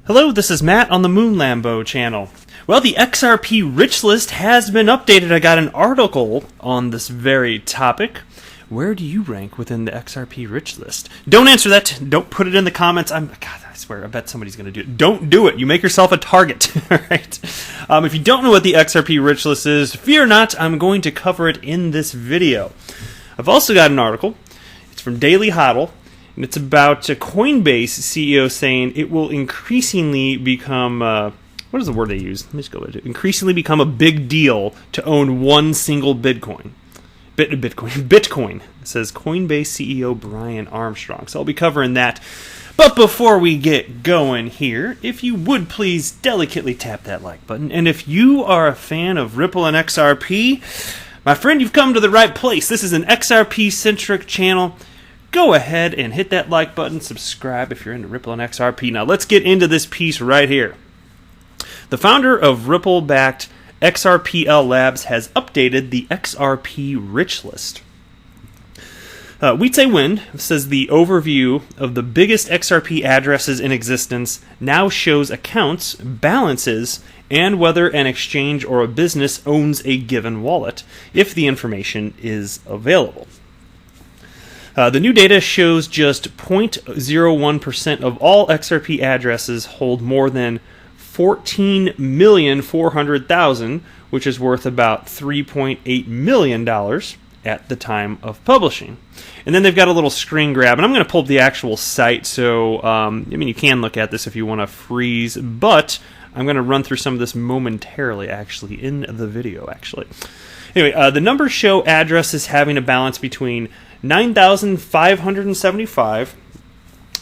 Hello, this is Matt on the Moon Lambo channel. Well, the XRP rich list has been updated. I got an article on this very topic. Where do you rank within the XRP rich list? Don't answer that. Don't put it in the comments. God, I swear, I bet somebody's going to do it. Don't do it. You make yourself a target. All right. If you don't know what the XRP rich list is, fear not. I'm going to cover it in this video. I've also got an article. It's from Daily Hodl. And it's about a Coinbase CEO saying it will increasingly become, what is the word they use? Let me just go with it. Increasingly become a big deal to own one single Bitcoin. Bitcoin. It says Coinbase CEO Brian Armstrong. So I'll be covering that. But before we get going here, if you would please delicately tap that like button. And if you are a fan of Ripple and XRP, my friend, you've come to the right place. This is an XRP-centric channel. Go ahead and hit that like button, subscribe if you're into Ripple and XRP. Now let's get into this piece right here. The founder of Ripple-backed XRPL Labs has updated the XRP rich list. Wietse Wind says the overview of the biggest XRP addresses in existence now shows accounts, balances, and whether an exchange or a business owns a given wallet, if the information is available. The new data shows just 0.01% of all XRP addresses hold more than 14,400,000, which is worth about $3.8 million at the time of publishing. And then they've got a little screen grab, and I'm going to pull up the actual site, so you can look at this if you want to freeze, but I'm going to run through some of this momentarily, actually, in the video, actually. Anyway, the numbers show addresses having a balance between 9,575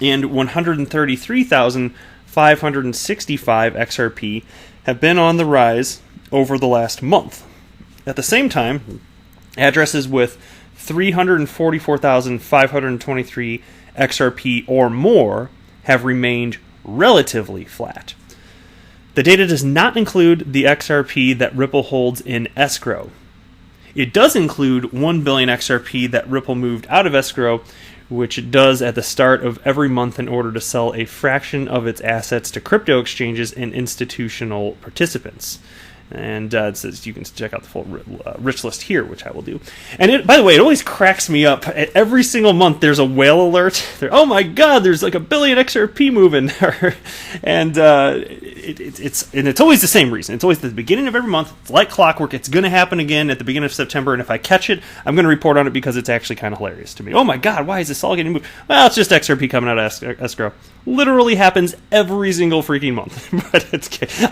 and 133,565 XRP have been on the rise over the last month. At the same time, addresses with 344,523 XRP or more have remained relatively flat. The data does not include the XRP that Ripple holds in escrow. It does include 1 billion XRP that Ripple moved out of escrow, which it does at the start of every month in order to sell a fraction of its assets to crypto exchanges and institutional participants. And it says you can check out the full rich list here, which I will do. And by the way, it always cracks me up. Every single month there's a whale alert. Oh my God, there's like 1 billion XRP moving. And it's always the same reason. It's always the beginning of every month. It's like clockwork. It's going to happen again at the beginning of September. And if I catch it, I'm going to report on it because it's actually kind of hilarious to me. Oh my God, why is this all getting moved? Well, it's just XRP coming out of escrow. Literally happens every single freaking month. But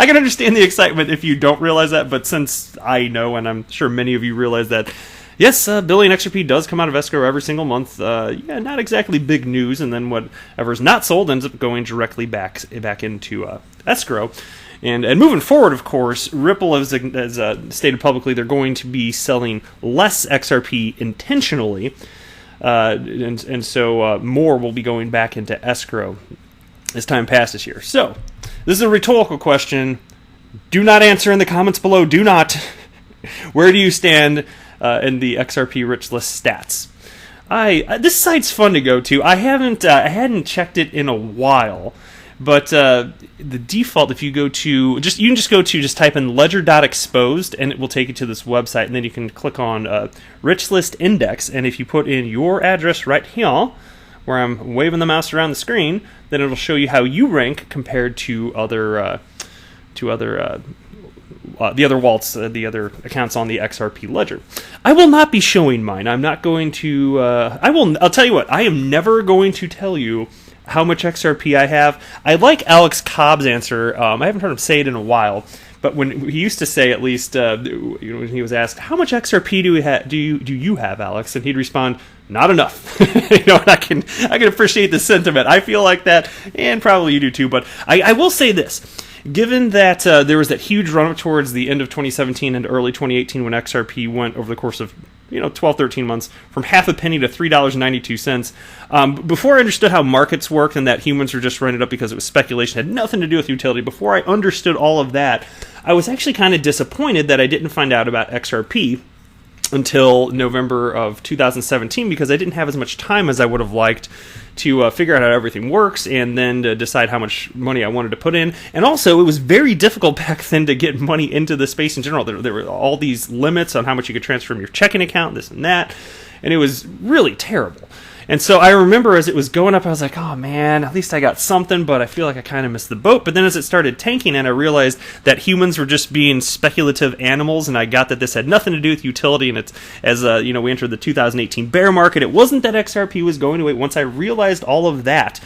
I can understand the excitement if you don't realize that, but since I know, and I'm sure many of you realize that, yes, billion XRP does come out of escrow every single month. Not exactly big news, and then whatever's not sold ends up going directly back into escrow. And moving forward, of course, Ripple has stated publicly they're going to be selling less XRP intentionally, and so more will be going back into escrow as time passes here. So, this is a rhetorical question. Do not answer in the comments below. Do not. Where do you stand in the XRP rich list stats? This site's fun to go to. I hadn't checked it in a while, but the default, if you go to you can just type in ledger.exposed and it will take you to this website, and then you can click on rich list index, and if you put in your address right here, where I'm waving the mouse around the screen, then it'll show you how you rank compared to the other wallets, the other accounts on the XRP ledger. I will not be showing mine. I'm not going to. I'll tell you what. I am never going to tell you how much XRP I have. I like Alex Cobb's answer. I haven't heard him say it in a while, but when he used to say, at least, when he was asked, "How much XRP do you have, Alex?" and he'd respond, "Not enough." And I can appreciate the sentiment. I feel like that, and probably you do too. But I will say this. Given that there was that huge run-up towards the end of 2017 and early 2018 when XRP went over the course of 12, 13 months from half a penny to $3.92, before I understood how markets worked and that humans were just running it up because it was speculation, had nothing to do with utility, before I understood all of that, I was actually kind of disappointed that I didn't find out about XRP until November of 2017 because I didn't have as much time as I would have liked to figure out how everything works and then to decide how much money I wanted to put in. And also, it was very difficult back then to get money into the space in general. There were all these limits on how much you could transfer from your checking account, this and that, and it was really terrible. And so I remember as it was going up, I was like, oh man, at least I got something, but I feel like I kind of missed the boat. But then as it started tanking, and I realized that humans were just being speculative animals, and I got that this had nothing to do with utility, and it's, as we entered the 2018 bear market, it wasn't that XRP was going away. Once I realized all of that,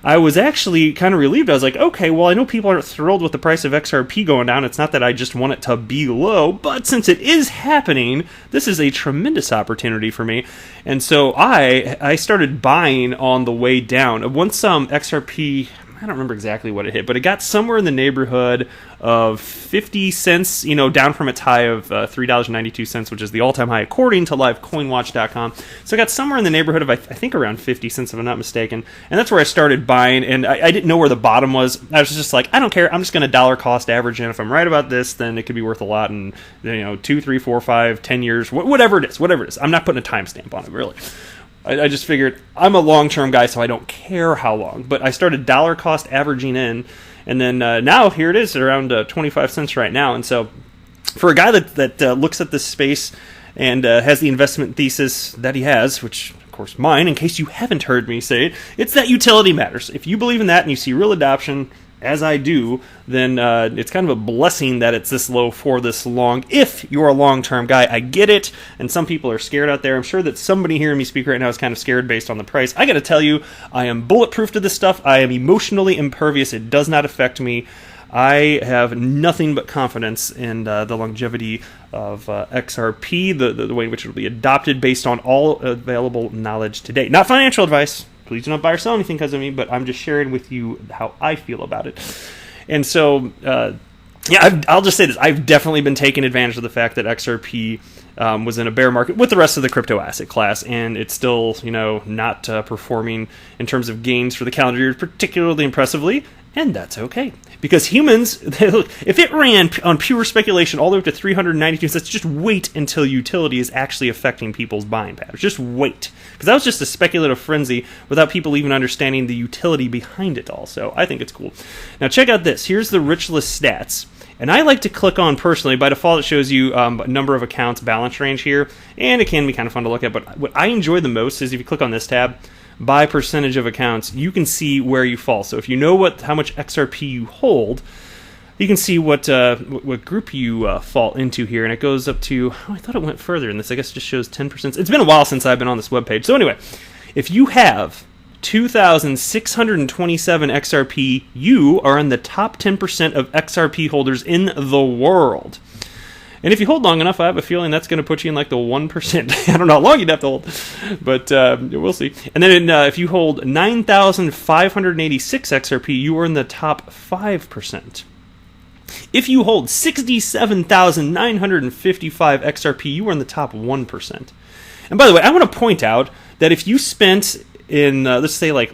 I was actually kind of relieved. I was like, okay, well, I know people aren't thrilled with the price of XRP going down. It's not that I just want it to be low, but since it is happening, this is a tremendous opportunity for me. And so I started buying on the way down. Once XRP, I don't remember exactly what it hit, but it got somewhere in the neighborhood of 50 cents, down from its high of $3.92, which is the all-time high according to livecoinwatch.com. So it got somewhere in the neighborhood of, I think, around 50 cents, if I'm not mistaken. And that's where I started buying, and I didn't know where the bottom was. I was just like, I don't care. I'm just going to dollar cost average, and if I'm right about this, then it could be worth a lot in 2, 3, 4, 5, 10 years, whatever it is. I'm not putting a timestamp on it, really. I just figured I'm a long-term guy, so I don't care how long. But I started dollar cost averaging in, and then now here it is around 25 cents right now. And so for a guy that looks at this space and has the investment thesis that he has, which of course mine, in case you haven't heard me say it, it's that utility matters. If you believe in that and you see real adoption, as I do, then it's kind of a blessing that it's this low for this long. If you're a long-term guy, I get it, and some people are scared out there. I'm sure that somebody hearing me speak right now is kind of scared based on the price. I got to tell you, I am bulletproof to this stuff. I am emotionally impervious. It does not affect me. I have nothing but confidence in the longevity of XRP, the way in which it will be adopted based on all available knowledge today. Not financial advice. Please do not buy or sell anything because of me, but I'm just sharing with you how I feel about it. And so, I'll just say this. I've definitely been taking advantage of the fact that XRP was in a bear market with the rest of the crypto asset class, and it's still, not performing in terms of gains for the calendar year particularly impressively, and that's okay. Because humans, if it ran on pure speculation all the way up to 392 cents, just wait until utility is actually affecting people's buying patterns. Just wait. Because that was just a speculative frenzy without people even understanding the utility behind it all. So I think it's cool. Now check out this. Here's the rich list stats. And I like to click on, personally, by default it shows you number of accounts, balance range here, and it can be kind of fun to look at, but what I enjoy the most is if you click on this tab, by percentage of accounts, you can see where you fall. So if you know how much XRP you hold, you can see what group you fall into here, and it goes up to, I thought it went further than this, I guess it just shows 10%. It's been a while since I've been on this webpage. So anyway, if you have 2,627 XRP, you are in the top 10% of XRP holders in the world. And if you hold long enough, I have a feeling that's going to put you in like the 1%. I don't know how long you'd have to hold, but we'll see. And then if you hold 9,586 XRP, you are in the top 5%. If you hold 67,955 XRP, you are in the top 1%. And by the way, I want to point out that if you spent in, let's say, like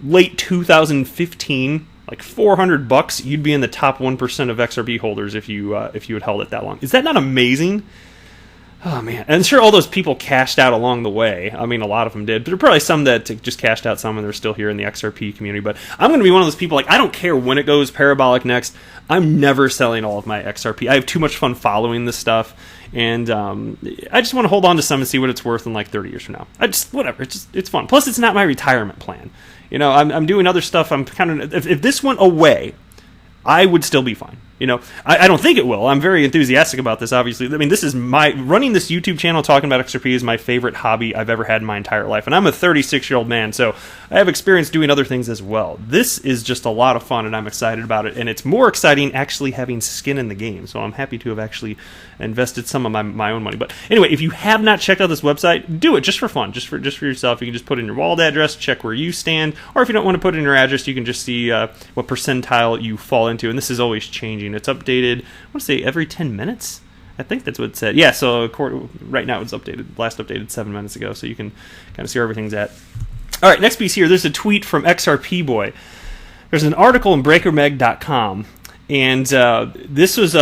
late 2015, like $400, you'd be in the top 1% of XRP holders if you had held it that long. Is that not amazing? Oh man, and sure, all those people cashed out along the way. I mean, a lot of them did, but there are probably some that just cashed out some and they're still here in the XRP community. But I'm going to be one of those people, like, I don't care when it goes parabolic next. I'm never selling all of my XRP. I have too much fun following this stuff, and I just want to hold on to some and see what it's worth in like 30 years from now. Whatever, it's fun. Plus, it's not my retirement plan. I'm doing other stuff. I'm kind of, if this went away, I would still be fine. I don't think it will. I'm very enthusiastic about this, obviously. I mean, this is running this YouTube channel talking about XRP is my favorite hobby I've ever had in my entire life. And I'm a 36-year-old man, so I have experience doing other things as well. This is just a lot of fun, and I'm excited about it. And it's more exciting actually having skin in the game. So I'm happy to have actually invested some of my own money. But anyway, if you have not checked out this website, do it just for fun, just for yourself. You can just put in your wallet address, check where you stand, or if you don't want to put in your address, you can just see what percentile you fall into. And this is always changing. It's updated, I want to say every 10 minutes. I think that's what it said. Yeah, so right now it's updated. Last updated 7 minutes ago, so you can kind of see where everything's at. All right, next piece here. There's a tweet from XRP Boy. There's an article in BreakerMeg.com, and this was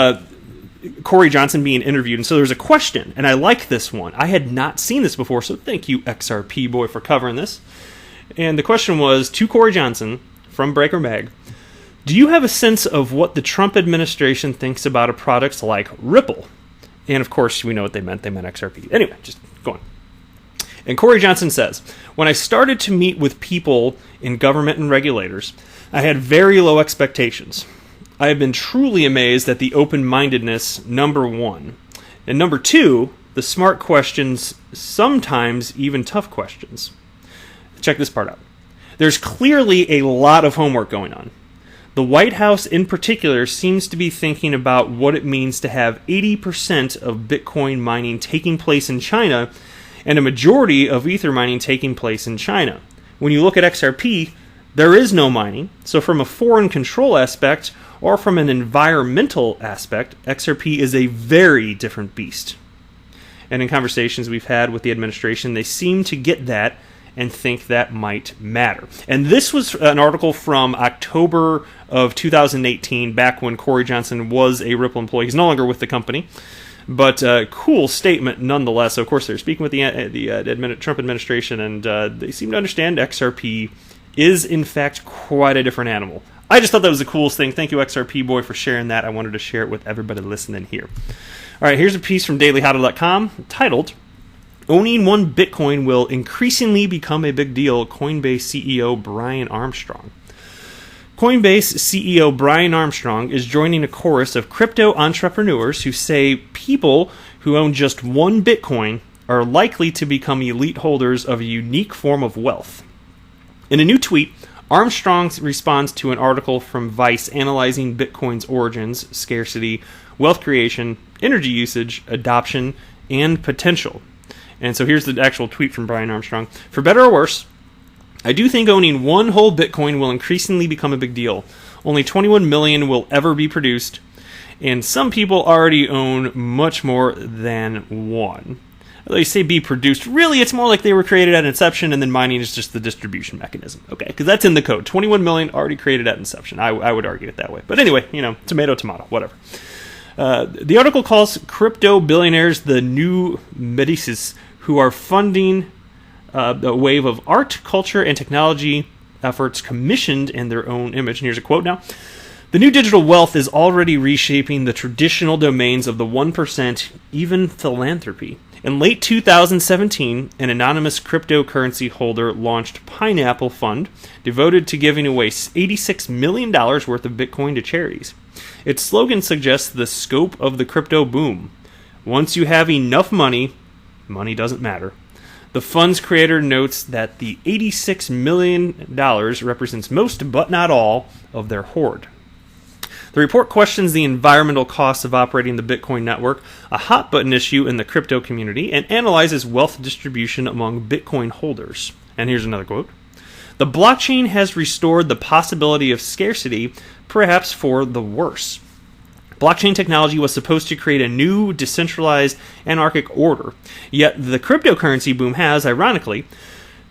Corey Johnson being interviewed, and so there's a question, and I like this one. I had not seen this before, so thank you, XRP boy, for covering this. And the question was to Corey Johnson from Breaker Mag, do you have a sense of what the Trump administration thinks about a product like Ripple? And of course, we know what they meant. They meant XRP. Anyway, just go on. And Corey Johnson says, when I started to meet with people in government and regulators, I had very low expectations. I have been truly amazed at the open-mindedness, number one. And number two, the smart questions, sometimes even tough questions. Check this part out. There's clearly a lot of homework going on. The White House in particular seems to be thinking about what it means to have 80% of Bitcoin mining taking place in China and a majority of Ether mining taking place in China. When you look at XRP, there is no mining, so from a foreign control aspect or from an environmental aspect, XRP is a very different beast. And in conversations we've had with the administration, they seem to get that and think that might matter. And this was an article from October of 2018, back when Corey Johnson was a Ripple employee. He's no longer with the company, but cool statement nonetheless. So of course, they're speaking with the Trump administration, and they seem to understand XRP is, in fact, quite a different animal. I just thought that was the coolest thing. Thank you, XRP boy, for sharing that. I wanted to share it with everybody listening here. All right, here's a piece from dailyhodl.com titled, Owning one Bitcoin will increasingly become a big deal, Coinbase CEO Brian Armstrong. Coinbase CEO Brian Armstrong is joining a chorus of crypto entrepreneurs who say people who own just one Bitcoin are likely to become elite holders of a unique form of wealth. In a new tweet, Armstrong responds to an article from Vice analyzing Bitcoin's origins, scarcity, wealth creation, energy usage, adoption, and potential. And so here's the actual tweet from Brian Armstrong. For better or worse, I do think owning one whole Bitcoin will increasingly become a big deal. Only 21 million will ever be produced, and some people already own much more than one. They say be produced. Really, it's more like they were created at inception, and then mining is just the distribution mechanism. Okay, because that's in the code. 21 million already created at inception. I would argue it that way. But anyway, tomato, tomato, whatever. The article calls crypto billionaires the new Medicis, who are funding a wave of art, culture, and technology efforts commissioned in their own image. And here's a quote now. The new digital wealth is already reshaping the traditional domains of the 1%, even philanthropy. In late 2017, an anonymous cryptocurrency holder launched Pineapple Fund, devoted to giving away $86 million worth of Bitcoin to charities. Its slogan suggests the scope of the crypto boom. Once you have enough money, money doesn't matter. The fund's creator notes that the $86 million represents most, but not all, of their hoard. The report questions the environmental costs of operating the Bitcoin network, a hot-button issue in the crypto community, and analyzes wealth distribution among Bitcoin holders. And here's another quote. The blockchain has restored the possibility of scarcity, perhaps for the worse. Blockchain technology was supposed to create a new, decentralized, anarchic order. Yet the cryptocurrency boom has, ironically,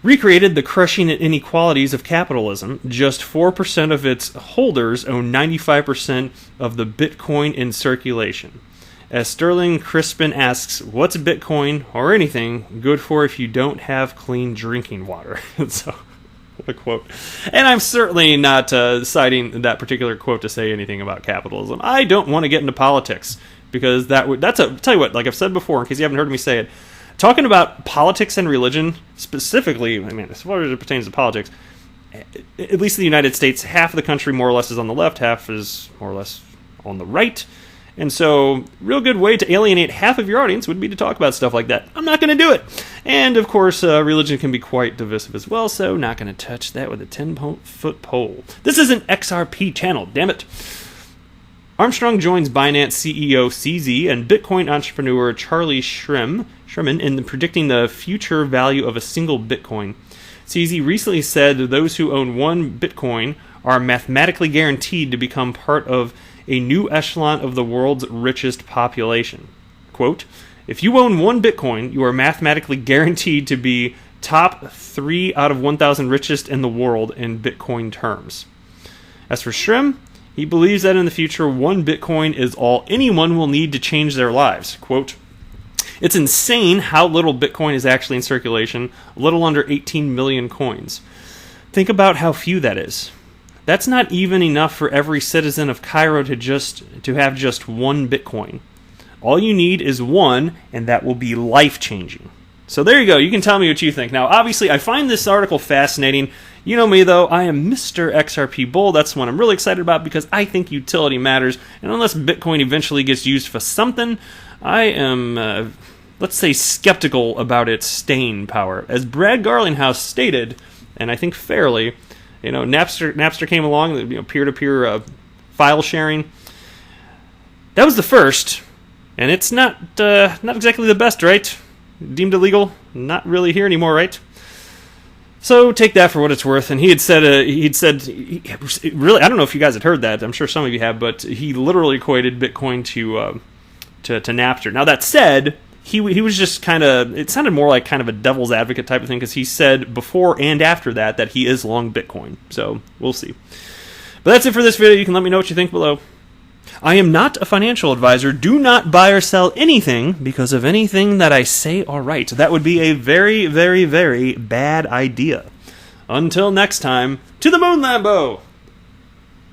recreated the crushing inequalities of capitalism. Just 4% of its holders own 95% of the Bitcoin in circulation. As Sterling Crispin asks, what's Bitcoin or anything good for if you don't have clean drinking water? So, what a quote. And I'm certainly not citing that particular quote to say anything about capitalism. I don't want to get into politics, because tell you what, like I've said before, in case you haven't heard me say it, talking about politics and religion, specifically, as far as it pertains to politics, at least in the United States, half of the country more or less is on the left, half is more or less on the right. And so, real good way to alienate half of your audience would be to talk about stuff like that. I'm not going to do it. And, of course, religion can be quite divisive as well, so not going to touch that with a 10-foot pole. This is an XRP channel, damn it. Armstrong joins Binance CEO CZ and Bitcoin entrepreneur Charlie Shrem in predicting the future value of a single Bitcoin. CZ recently said those who own one Bitcoin are mathematically guaranteed to become part of a new echelon of the world's richest population. Quote, if you own one Bitcoin, you are mathematically guaranteed to be top 3 out of 1,000 richest in the world in Bitcoin terms. As for Shrem, He believes that in the future, 1 Bitcoin is all anyone will need to change their lives. Quote, "It's insane how little Bitcoin is actually in circulation, a little under 18 million coins. Think about how few that is. That's not even enough for every citizen of Cairo to have just 1 Bitcoin. All you need is 1, and that will be life-changing." So there you go. You can tell me what you think. Now, obviously, I find this article fascinating. You know me, though. I am Mr. XRP Bull. That's one I'm really excited about because I think utility matters. And unless Bitcoin eventually gets used for something, I am, let's say, skeptical about its staying power. As Brad Garlinghouse stated, and I think fairly, Napster came along, peer-to-peer file sharing. That was the first, and it's not exactly the best, right? Deemed illegal, not really here anymore, right? So take that for what it's worth. And he had said, really, I don't know if you guys had heard that. I'm sure some of you have, but he literally equated Bitcoin to Napster. Now that said, he was just kind of, it sounded more like kind of a devil's advocate type of thing because he said before and after that he is long Bitcoin. So we'll see. But that's it for this video. You can let me know what you think below. I am not a financial advisor. Do not buy or sell anything because of anything that I say or write. That would be a very, very, very bad idea. Until next time, to the moon, Lambo!